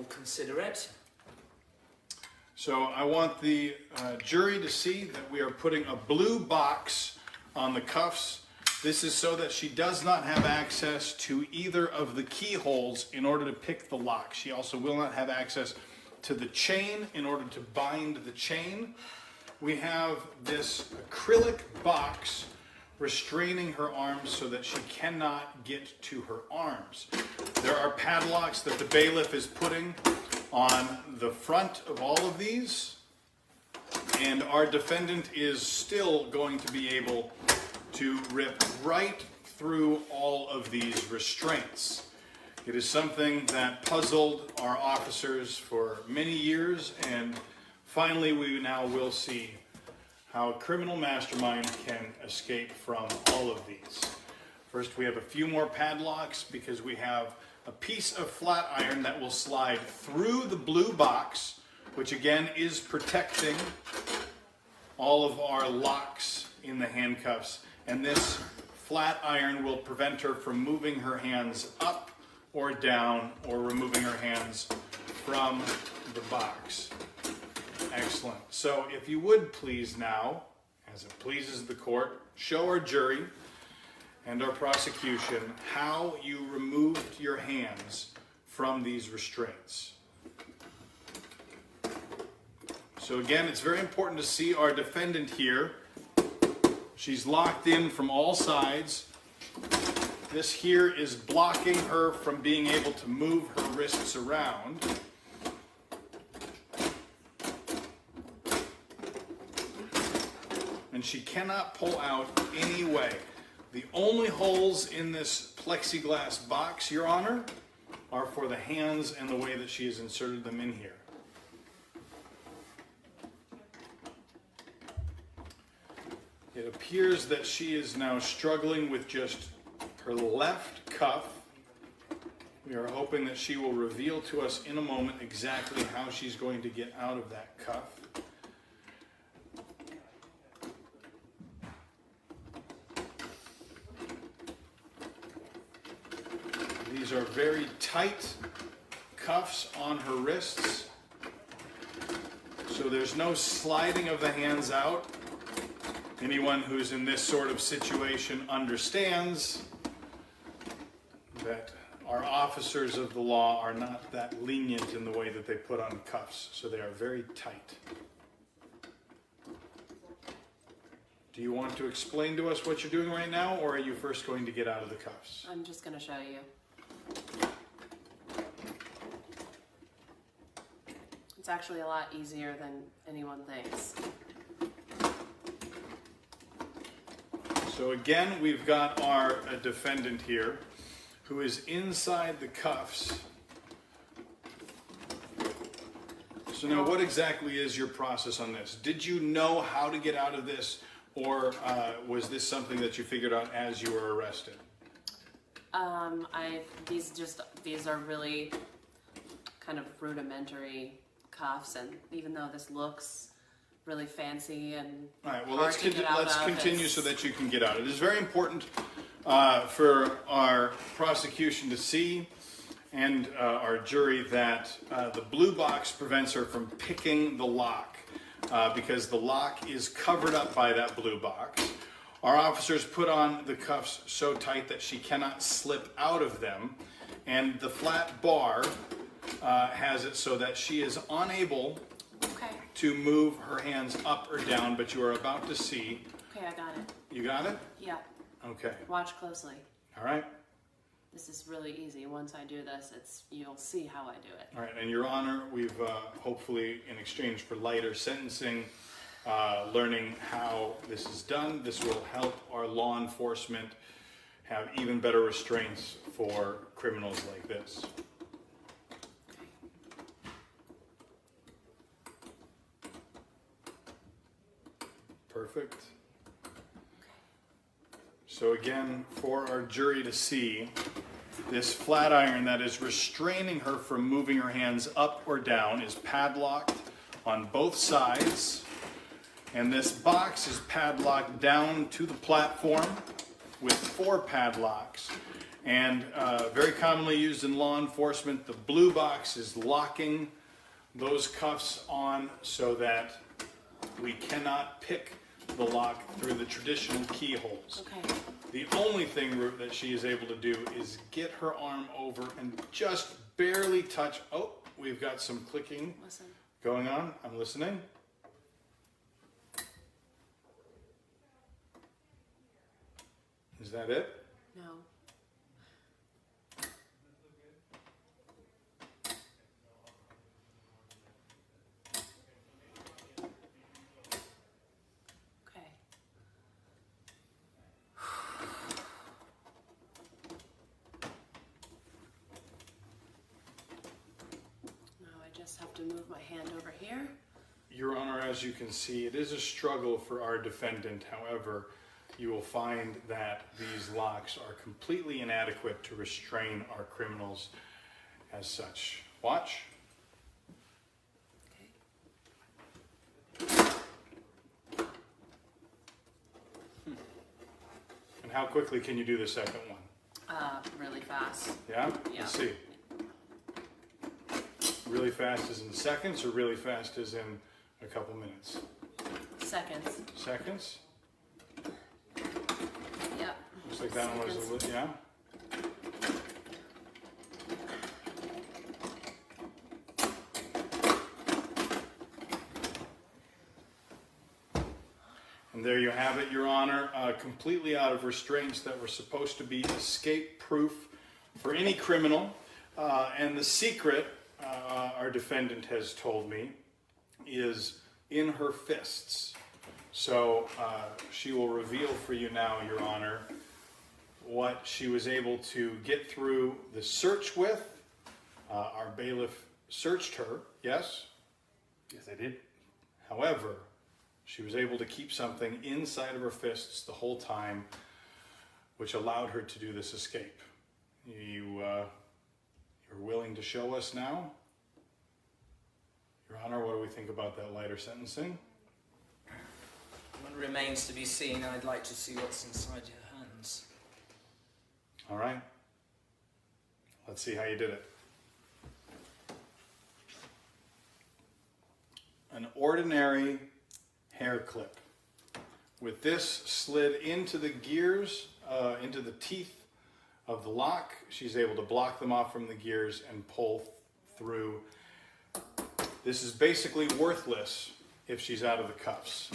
will consider it. So I want the jury to see that we are putting a blue box on the cuffs. This is so that she does not have access to either of the keyholes in order to pick the lock. She also will not have access to the chain in order to bind the chain. We have this acrylic box restraining her arms so that she cannot get to her arms. There are padlocks that the bailiff is putting on the front of all of these, and our defendant is still going to be able to rip right through all of these restraints. It is something that puzzled our officers for many years, and finally we now will see how a criminal mastermind can escape from all of these. First, we have a few more padlocks because we have a piece of flat iron that will slide through the blue box, which again is protecting all of our locks in the handcuffs. And this flat iron will prevent her from moving her hands up or down or removing her hands from the box. Excellent. So if you would please now, as it pleases the court, show our jury and our prosecution how you removed your hands from these restraints. So again, it's very important to see our defendant here. She's locked in from all sides. This here is blocking her from being able to move her wrists around. And she cannot pull out any way. The only holes in this plexiglass box, Your Honor, are for the hands and the way that she has inserted them in here. It appears that she is now struggling with just her left cuff. We are hoping that she will reveal to us in a moment exactly how she's going to get out of that cuff. These are very tight cuffs on her wrists, so there's no sliding of the hands out. Anyone who's in this sort of situation understands that our officers of the law are not that lenient in the way that they put on cuffs, so they are very tight. Do you want to explain to us what you're doing right now, or are you first going to get out of the cuffs? I'm just going to show you. It's actually a lot easier than anyone thinks. So again, we've got our defendant here who is inside the cuffs. So now what exactly is your process on this? Did you know how to get out of this, or was this something that you figured out as you were arrested? These are really kind of rudimentary cuffs, and even though this looks really fancy and all right, well, hard let's to get out of, continue so that you can get out. It is very important for our prosecution to see and our jury that the blue box prevents her from picking the lock because the lock is covered up by that blue box. Our officers put on the cuffs so tight that she cannot slip out of them, and the flat bar has it so that she is unable to move her hands up or down, but you are about to see. Okay, I got it. You got it? Yeah. Okay. Watch closely. All right. This is really easy. Once I do this, you'll see how I do it. All right, and Your Honor, we've hopefully, in exchange for lighter sentencing, learning how this is done, this will help our law enforcement have even better restraints for criminals like this. Perfect. So again, for our jury to see, this flat iron that is restraining her from moving her hands up or down is padlocked on both sides, and this box is padlocked down to the platform with 4 padlocks, And very commonly used in law enforcement, the blue box is locking those cuffs on so that we cannot pick the lock through the traditional keyholes. Okay. The only thing that she is able to do is get her arm over and just barely touch. Oh, we've got some clicking Listen. going on. I'm listening. Is that it? No. Okay. Now I just have to move my hand over here. Your Honor, as you can see, it is a struggle for our defendant. However, you will find that these locks are completely inadequate to restrain our criminals as such. Watch. Okay. And how quickly can you do the second one? Really fast. Yeah? Yeah. Let's see. Really fast is in seconds or really fast is in a couple minutes? Seconds. Seconds? Yep. Looks like that one was a Seconds. little, yeah? And there you have it, Your Honor, completely out of restraints that were supposed to be escape-proof for any criminal. And the secret, our defendant has told me, is in her fists. So she will reveal for you now, Your Honor, what she was able to get through the search with. Our bailiff searched her, yes? Yes, I did. However, she was able to keep something inside of her fists the whole time, which allowed her to do this escape. You're willing to show us now? Your Honor, what do we think about that lighter sentencing? What remains to be seen, I'd like to see what's inside your hands. All right. Let's see how you did it. An ordinary hair clip. With this slid into the gears, into the teeth of the lock, she's able to block them off from the gears and pull through. This is basically worthless if she's out of the cuffs.